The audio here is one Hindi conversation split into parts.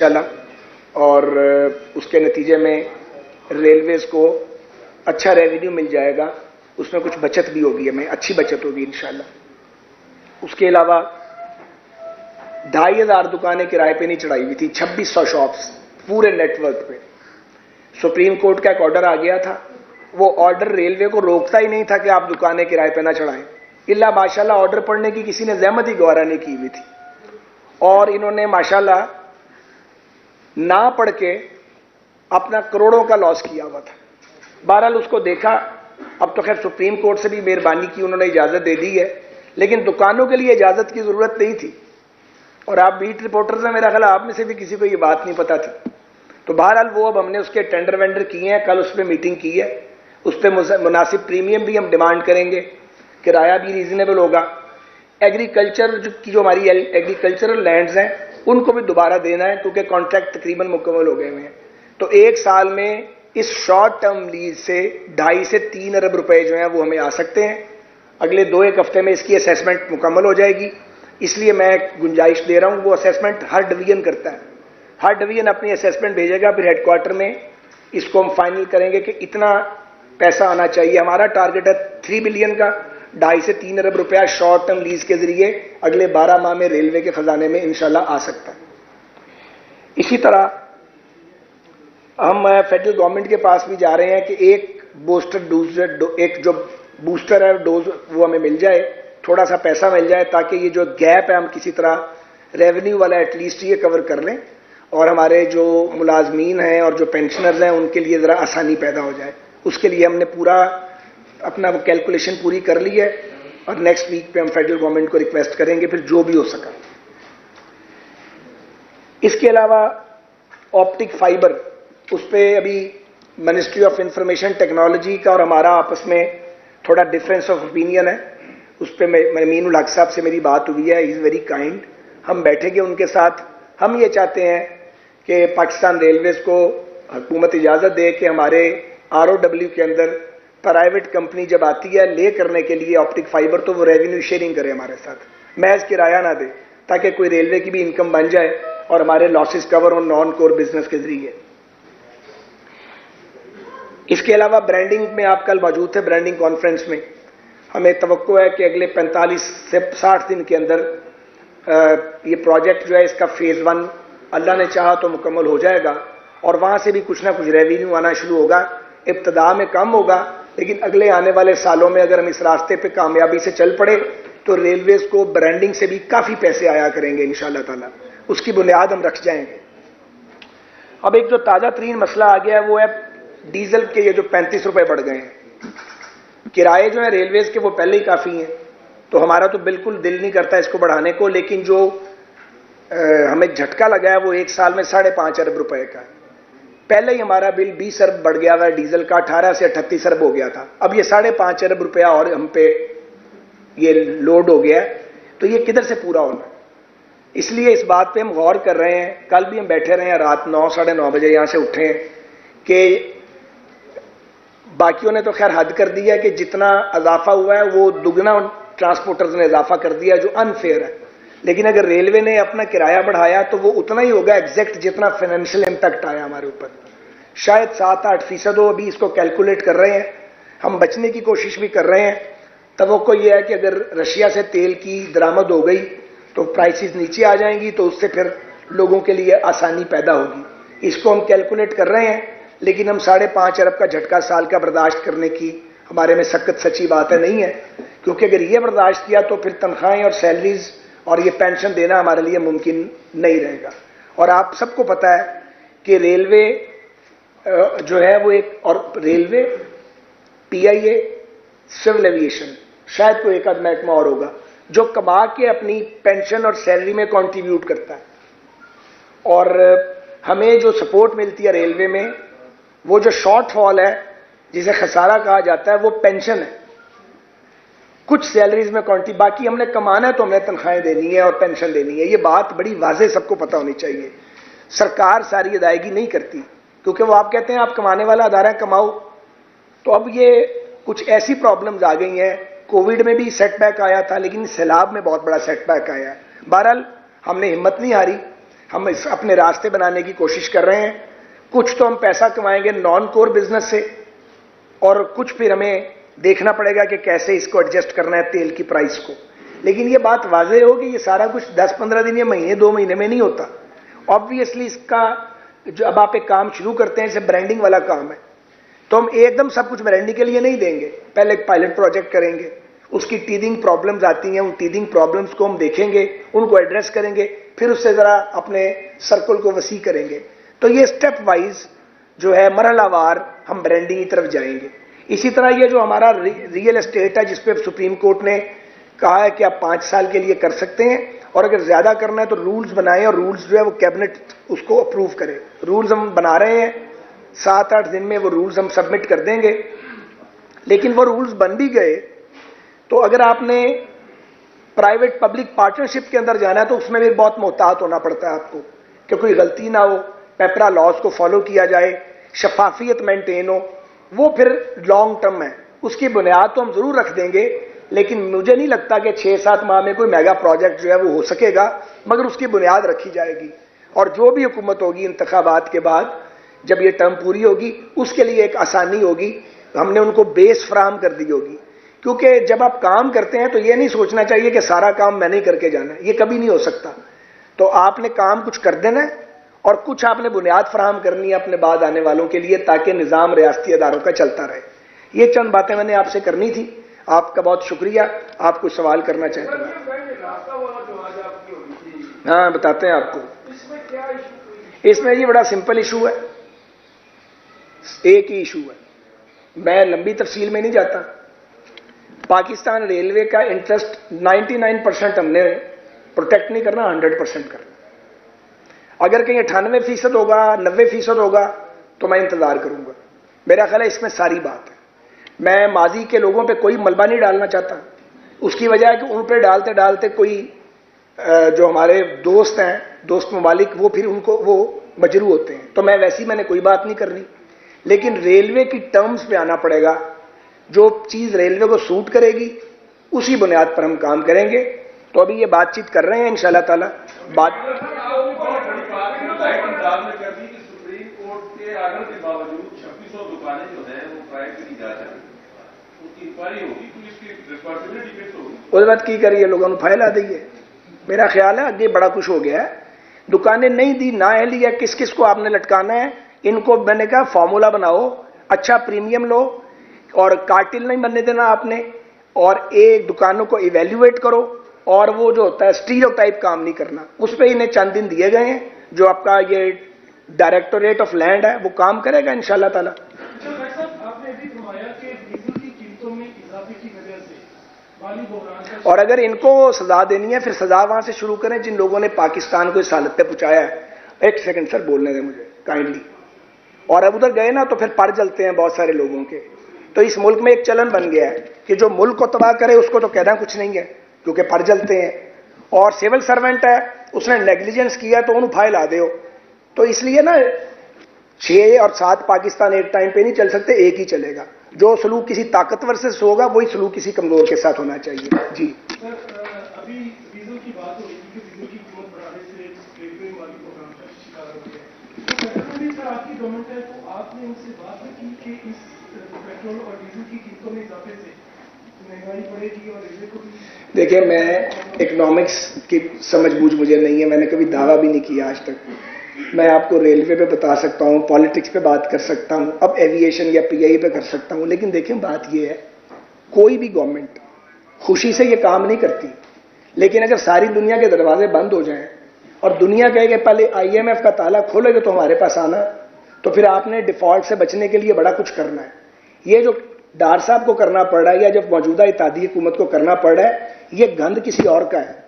चला और उसके नतीजे में रेलवेज को अच्छा रेवेन्यू मिल जाएगा, उसमें कुछ बचत भी होगी, हमें अच्छी बचत होगी इंशाल्लाह। उसके अलावा 2500 दुकानें किराए पे नहीं चढ़ाई हुई थी, 2600 शॉप्स पूरे नेटवर्क पे। सुप्रीम कोर्ट का एक ऑर्डर आ गया था, वो ऑर्डर रेलवे को रोकता ही नहीं था कि आप दुकानें किराए पे ना चढ़ाएं, इल्ला माशाल्लाह ऑर्डर पढ़ने की किसी ने ज़हमत ही गवारा नहीं की हुई थी और इन्होंने माशाल्लाह ना पढ़ के अपना करोड़ों का लॉस किया हुआ था। बहरहाल उसको देखा, अब तो खैर सुप्रीम कोर्ट से भी मेहरबानी की, उन्होंने इजाजत दे दी है, लेकिन दुकानों के लिए इजाजत की जरूरत नहीं थी। और आप बीट रिपोर्टर्स हैं, मेरा ख्याल आप में से भी किसी को ये बात नहीं पता थी। तो बहरहाल वो अब हमने उसके टेंडर वेंडर किए हैं, कल उस पर मीटिंग की है, उस पर मुनासिब प्रीमियम भी हम डिमांड करेंगे, किराया भी रीजनेबल होगा। एग्रीकल्चर की जो हमारी एग्रीकल्चरल लैंड्स हैं उनको भी दोबारा देना है, क्योंकि कॉन्ट्रैक्ट तकरीबन मुकम्मल हो गए हुए हैं। तो एक साल में इस शॉर्ट टर्म लीज से 2.5 से 3 अरब रुपए जो हैं वो हमें आ सकते हैं। अगले 2-1 हफ्ते में इसकी असेसमेंट मुकम्मल हो जाएगी, इसलिए मैं गुंजाइश दे रहा हूं। वो असेसमेंट हर डिवीजन करता है, हर डिवीजन अपनी असेसमेंट भेजेगा, फिर हेडक्वार्टर में इसको हम फाइनल करेंगे कि इतना पैसा आना चाहिए। हमारा टारगेट है 3 बिलियन का, 2.5 से 3 अरब रुपया शॉर्ट टर्म लीज के जरिए अगले 12 माह में रेलवे के खजाने में इंशाल्लाह आ सकता है। इसी तरह हम फेडरल गवर्नमेंट के पास भी जा रहे हैं कि एक एक जो बूस्टर है डोज वो हमें मिल जाए, थोड़ा सा पैसा मिल जाए, ताकि ये जो गैप है हम किसी तरह रेवेन्यू वाला एटलीस्ट ये कवर कर लें और हमारे जो मुलाजमीन हैं और जो पेंशनर्स हैं उनके लिए ज़रा आसानी पैदा हो जाए। उसके लिए हमने पूरा अपना कैलकुलेशन पूरी कर ली है और नेक्स्ट वीक पे हम फेडरल गवर्नमेंट को रिक्वेस्ट करेंगे, फिर जो भी हो सका। इसके अलावा ऑप्टिक फाइबर, उस पर अभी मिनिस्ट्री ऑफ इंफॉर्मेशन टेक्नोलॉजी का और हमारा आपस में थोड़ा डिफरेंस ऑफ ओपिनियन है। उस पर मीनुल हक साहब से मेरी बात हुई है, इज़ वेरी काइंड। हम बैठेंगे उनके साथ। हम ये चाहते हैं कि पाकिस्तान रेलवेज को हुकूमत इजाज़त दे कि हमारे ROW के अंदर प्राइवेट कंपनी जब आती है ले करने के लिए ऑप्टिक फाइबर, तो वो रेवेन्यू शेयरिंग करे हमारे साथ, महज किराया ना दे, ताकि कोई रेलवे की भी इनकम बन जाए और हमारे लॉसेस कवर हो नॉन कोर बिजनेस के जरिए। इसके अलावा ब्रांडिंग में आप कल मौजूद थे, ब्रांडिंग कॉन्फ्रेंस में। हमें तवक्को है कि अगले 45 से 60 दिन के अंदर ये प्रोजेक्ट जो है इसका फेज 1 अल्लाह ने चाहा तो मुकम्मल हो जाएगा और वहां से भी कुछ ना कुछ रेवेन्यू आना शुरू होगा। इब्तदा में कम होगा, लेकिन अगले आने वाले सालों में अगर हम इस रास्ते पे कामयाबी से चल पड़े तो रेलवेज को ब्रांडिंग से भी काफी पैसे आया करेंगे इंशाअल्लाह ताला। उसकी बुनियाद हम रख जाएंगे। अब एक जो ताजा तरीन मसला आ गया है वो है डीजल के, ये जो 35 रुपए बढ़ गए हैं। किराए जो है रेलवेज के वो पहले ही काफी हैं, तो हमारा तो बिल्कुल दिल नहीं करता इसको बढ़ाने को, लेकिन जो हमें झटका लगा है वो एक साल में 5.5 अरब रुपए का है। पहले ही हमारा बिल 20 अरब बढ़ गया था डीजल का, 18 से 38 अरब हो गया था। अब ये 5.5 अरब रुपया और हम पे ये लोड हो गया है, तो ये किधर से पूरा होना। इसलिए इस बात पे हम गौर कर रहे हैं। कल भी हम बैठे रहे हैं, रात 9 साढ़े 9 बजे यहां से उठे हैं कि बाकियों ने तो खैर हद कर दिया कि जितना इजाफा हुआ है वो दुगना ट्रांसपोर्टर्स ने इजाफा कर दिया, जो अनफेयर है। लेकिन अगर रेलवे ने अपना किराया बढ़ाया तो वो उतना ही होगा एग्जैक्ट जितना फाइनेंशियल इंपैक्ट आया हमारे ऊपर, शायद 7-8% हो। अभी इसको कैलकुलेट कर रहे हैं, हम बचने की कोशिश भी कर रहे हैं। तवक्को ये है कि अगर रशिया से तेल की दरामद हो गई तो प्राइसेस नीचे आ जाएंगी, तो उससे फिर लोगों के लिए आसानी पैदा होगी। इसको हम कैलकुलेट कर रहे हैं, लेकिन हम 5.5 अरब का झटका साल का बर्दाश्त करने की हमारे में सख्त सच्ची बात है नहीं है, क्योंकि अगर ये बर्दाश्त किया तो फिर तनख्वाहें और सैलरीज और ये पेंशन देना हमारे लिए मुमकिन नहीं रहेगा। और आप सबको पता है कि रेलवे जो है वो एक, और रेलवे, PIA, सिविल एविएशन, शायद कोई एक आध महकमा और होगा जो कमा के अपनी पेंशन और सैलरी में कंट्रीब्यूट करता है। और हमें जो सपोर्ट मिलती है रेलवे में, वो जो शॉर्टफॉल है जिसे खसारा कहा जाता है, वो पेंशन है। कुछ सैलरीज में क्वांटिटी, बाकी हमने कमाना है तो हमने तनख्वाहें देनी है और पेंशन देनी है। ये बात बड़ी वाज़ेह सबको पता होनी चाहिए। सरकार सारी अदायगी नहीं करती, क्योंकि वो आप कहते हैं आप कमाने वाला अदारा है, कमाओ। तो अब ये कुछ ऐसी प्रॉब्लम्स आ गई हैं। कोविड में भी सेटबैक आया था, लेकिन सैलाब में बहुत बड़ा सेटबैक आया है। बहरहाल हमने हिम्मत नहीं हारी, हम इस अपने रास्ते बनाने की कोशिश कर रहे हैं। कुछ तो हम पैसा कमाएंगे नॉन कोर बिजनेस से, और कुछ फिर हमें देखना पड़ेगा कि कैसे इसको एडजस्ट करना है तेल की प्राइस को। लेकिन ये बात वाज़ेह हो कि ये सारा कुछ 10-15 दिन या महीने 2 महीने में नहीं होता। ऑब्वियसली इसका जो अब आप एक काम शुरू करते हैं, जैसे ब्रांडिंग वाला काम है, तो हम एकदम सब कुछ ब्रांडिंग के लिए नहीं देंगे। पहले एक पायलट प्रोजेक्ट करेंगे, उसकी टीदिंग प्रॉब्लम्स आती हैं, उन टीदिंग प्रॉब्लम्स को हम देखेंगे, उनको एड्रेस करेंगे, फिर उससे जरा अपने सर्कल को वसी करेंगे। तो ये स्टेप वाइज जो है मरहलावार हम ब्रांडिंग की तरफ जाएंगे। इसी तरह ये जो हमारा रियल एस्टेट है, जिसपे सुप्रीम कोर्ट ने कहा है कि आप 5 साल के लिए कर सकते हैं, और अगर ज्यादा करना है तो रूल्स बनाएं, और रूल्स जो है वो कैबिनेट उसको अप्रूव करे। रूल्स हम बना रहे हैं, 7-8 दिन में वो रूल्स हम सबमिट कर देंगे। लेकिन वो रूल्स बन भी गए तो अगर आपने प्राइवेट पब्लिक पार्टनरशिप के अंदर जाना है तो उसमें भी बहुत मोहतात होना पड़ता है आपको, कि कोई गलती ना हो, पेपरा लॉज को फॉलो किया जाए, शफाफियत मेंटेन हो। वो फिर लॉन्ग टर्म है, उसकी बुनियाद तो हम जरूर रख देंगे, लेकिन मुझे नहीं लगता कि 6-7 माह में कोई मेगा प्रोजेक्ट जो है वो हो सकेगा, मगर उसकी बुनियाद रखी जाएगी। और जो भी हुकूमत होगी इंतखाबात के बाद, जब ये टर्म पूरी होगी, उसके लिए एक आसानी होगी, हमने उनको बेस फराहम कर दी होगी। क्योंकि जब आप काम करते हैं तो ये नहीं सोचना चाहिए कि सारा काम मैंने ही करके जाना है, ये कभी नहीं हो सकता। तो आपने काम कुछ कर देना है और कुछ आपने बुनियाद फराहम करनी है अपने बाद आने वालों के लिए, ताकि निज़ाम रियासती अदारों का चलता रहे। ये चंद बातें मैंने आपसे करनी थी। आपका बहुत शुक्रिया। आप कुछ सवाल करना चाहते हैं? हाँ, बताते हैं आपको। इसमें ये बड़ा सिंपल इशू है, एक ही इशू है, मैं लंबी तफसील में नहीं जाता। पाकिस्तान रेलवे का इंटरेस्ट 99% हमने प्रोटेक्ट नहीं करना, 100% करना। अगर कहीं 98% होगा, 90% होगा, तो मैं इंतजार करूंगा। मेरा ख्याल है इसमें सारी बात है। मैं माजी के लोगों पे कोई मलबा नहीं डालना चाहता। उसकी वजह है कि उन पे डालते डालते कोई जो हमारे दोस्त हैं, दोस्त ममालिक, वो फिर उनको वो मजरू होते हैं। तो मैं वैसी मैंने कोई बात नहीं करनी, लेकिन रेलवे की टर्म्स पे आना पड़ेगा। जो चीज रेलवे को सूट करेगी उसी बुनियाद पर हम काम करेंगे। तो अभी ये बातचीत कर रहे हैं, इंशाल्लाह ताला बात। सुप्रीम कोर्ट के आर्डर के बावजूद 2600 दुकानें जो है वो प्राइवेट की जा सकती, उसकी इंक्वायरी होगी तो इसकी रिस्पॉन्सिबिलिटी कैसे होगी? उस बात की करिए, लोगों ने फाइल आ दी है। मेरा ख्याल है आगे बड़ा कुछ हो गया है। दुकानें नहीं दी ना है लिया, किस किस को आपने लटकाना है, इनको मैंने कहा फॉर्मूला बनाओ, अच्छा प्रीमियम लो, और कार्टिल नहीं बनने देना आपने, और एक दुकानों को इवेल्युएट करो, और वो जो होता है स्टीरियोटाइप काम नहीं करना। उस पर इन्हें चंद दिन दिए गए हैं। जो आपका ये डायरेक्टोरेट ऑफ लैंड है वो काम करेगा इंशाल्लाह ताला। आपने अभी फरमाया कि डीजल की कीमतों में इजाफे की वजह से माली बहरान, और अगर इनको सजा देनी है फिर सजा वहां से शुरू करें जिन लोगों ने पाकिस्तान को इस हालत पे पहुंचाया है। एक सेकंड सर, बोलने दें मुझे काइंडली। और अब उधर गए ना तो फिर पर जलते हैं बहुत सारे लोगों के। तो इस मुल्क में एक चलन बन गया है कि जो मुल्क को तबाह करे उसको तो कहना कुछ नहीं है, क्योंकि पर जलते हैं। और सिविल सर्वेंट है, उसने नेग्लिजेंस किया तो उन्हें फाइल आ दो। तो इसलिए ना 6 और 7 पाकिस्तान एक टाइम पे नहीं चल सकते, एक ही चलेगा। जो सलूक किसी ताकतवर से होगा वही सलूक किसी कमजोर के साथ होना चाहिए। जी सर, अभी डीजल की बात हो रही थी कि डीजल की कीमत बढ़ाने से रेलवे माली बहरान का शिकार हो गया। तो सर आपकी गवर्नमेंट है, तो आपने उनसे बात की कि इस पेट्रोल और डीजल की कीमतों में इजाफे से महंगाई बढ़ेगी और रेलवे को भी? देखिए, मैं इकोनॉमिक्स की समझ बूझ मुझे नहीं है, मैंने कभी दावा भी नहीं किया आज तक। मैं आपको रेलवे पे बता सकता हूं, पॉलिटिक्स पे बात कर सकता हूं, अब एविएशन या पीआई पे कर सकता हूं। लेकिन देखिए बात यह है, कोई भी गवर्नमेंट खुशी से ये काम नहीं करती। लेकिन अगर सारी दुनिया के दरवाजे बंद हो जाएं और दुनिया कहे कि पहले IMF का ताला खोलेगे तो हमारे पास आना, तो फिर आपने डिफॉल्ट से बचने के लिए बड़ा कुछ करना है। ये जो डार साहब को करना पड़ रहा है या जब मौजूदा इत्तेहादी हुकूमत को करना पड़ रहा है, ये गंद किसी और का है।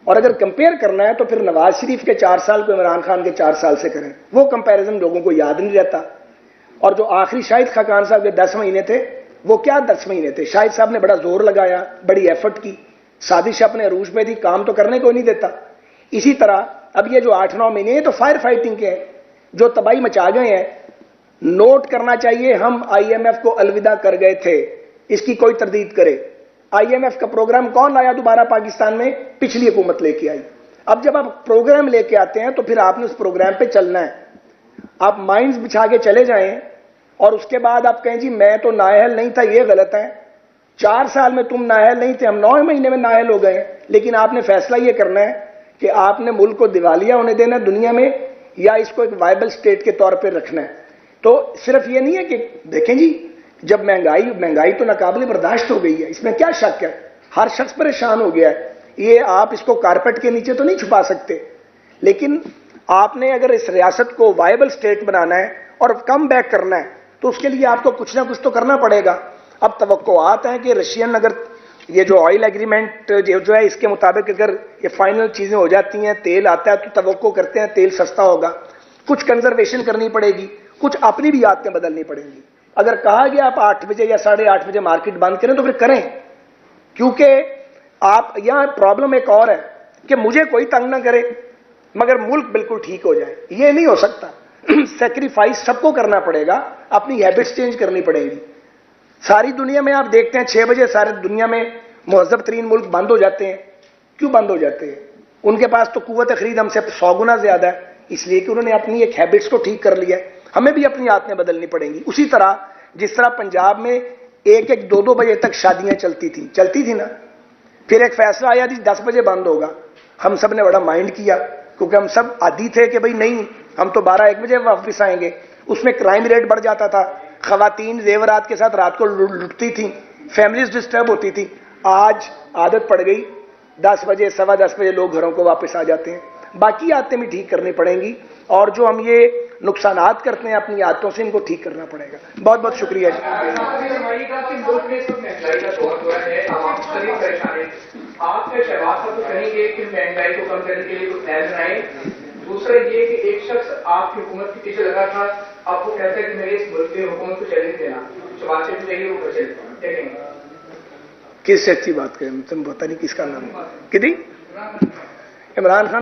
और अगर कंपेयर करना है तो फिर नवाज शरीफ के 4 साल को इमरान खान के 4 साल से करें, वो कंपैरिजन लोगों को याद नहीं रहता। और जो आखिरी शाहिद खाकान साहब के 10 महीने थे, वो क्या 10 महीने थे? शाहिद साहब ने बड़ा जोर लगाया, बड़ी एफर्ट की, साजिश अपने अरूज पे थी, काम तो करने को नहीं देता। इसी तरह अब ये जो 8-9 महीने तो फायर फाइटिंग के हैं, जो तबाही मचा गए हैं। नोट करना चाहिए, हम IMF को अलविदा कर गए थे, इसकी कोई तरदीद करे। IMF का प्रोग्राम कौन लाया दोबारा पाकिस्तान में? पिछली हुकूमत लेके आई। अब जब आप प्रोग्राम लेके आते हैं तो फिर आपने उस प्रोग्राम पे चलना है। आप माइंड्स बिछा के चले जाएं और उसके बाद आप कहें जी मैं तो नाअहल नहीं था, ये गलत है। 4 साल में तुम नाअहल नहीं थे, हम 9 महीने में नाअहल हो गए। लेकिन आपने फैसला ये करना है कि आपने मुल्क को दिवालिया होने देना है दुनिया में, या इसको एक वायबल स्टेट के तौर पर रखना है। तो सिर्फ ये नहीं है कि देखें जी, जब महंगाई तो नाकाबिले बर्दाश्त हो गई है, इसमें क्या शक है, हर शख्स परेशान हो गया है। ये आप इसको कारपेट के नीचे तो नहीं छुपा सकते, लेकिन आपने अगर इस रियासत को वायबल स्टेट बनाना है और कम बैक करना है तो उसके लिए आपको कुछ ना कुछ तो करना पड़ेगा। अब तवक्कुआत है कि रशियन अगर ये जो ऑयल एग्रीमेंट जो है इसके मुताबिक अगर ये फाइनल चीजें हो जाती हैं, तेल आता है तो तवक्को करते हैं तेल सस्ता होगा। कुछ कंजर्वेशन करनी पड़ेगी, कुछ अपनी भी आदतें बदलनी पड़ेंगी। अगर कहा गया आप 8 बजे या 8:30 बजे मार्केट बंद करें तो फिर करें, क्योंकि आप यहां प्रॉब्लम एक और है कि मुझे कोई तंग ना करे मगर मुल्क बिल्कुल ठीक हो जाए, ये नहीं हो सकता। सैक्रिफाइस सबको करना पड़ेगा, अपनी हैबिट्स चेंज करनी पड़ेगी। सारी दुनिया में आप देखते हैं 6 बजे सारी दुनिया में मुहज़्ज़ब तरीन मुल्क बंद हो जाते हैं। क्यों बंद हो जाते हैं? उनके पास तो कुव्वत खरीद हमसे 100 गुना ज्यादा है, इसलिए कि उन्होंने अपनी एक हैबिट्स को ठीक कर लिया है। हमें भी अपनी आदतें बदलनी पड़ेंगी। उसी तरह जिस तरह पंजाब में 1-1, 2-2 बजे तक शादियां चलती थी ना, फिर एक फैसला आया जी 10 बजे बंद होगा। हम सब ने बड़ा माइंड किया क्योंकि हम सब आदी थे कि भाई नहीं, हम तो 12-1 बजे वापस आएंगे। उसमें क्राइम रेट बढ़ जाता था, खवातीन जेवरात के साथ रात को लुटती थी, फैमिलीज डिस्टर्ब होती थी। आज आदत पड़ गई, 10 बजे 10:15 बजे लोग घरों को वापस आ जाते हैं। बाकी आदतें भी ठीक करनी पड़ेंगी और जो हम ये नुकसानात करते हैं अपनी आदतों से, इनको ठीक करना पड़ेगा। बहुत बहुत शुक्रिया जी। आपके शहबाज साहब तो कहेंगे कि महंगाई को कम करने के लिए कुछ प्लान बनाए। दूसरा ये कि एक शख्स आपकी हुकूमत के पीछे लगा था, आपको कहता है कि मेरे इस मुल्क की हुकूमत को चैलेंज देना, शहबाज साहब चाहिए वो चलेंगे। किस अच्छी बात करें, तुम पता नहीं किसका नाम है, कितनी इमरान खान।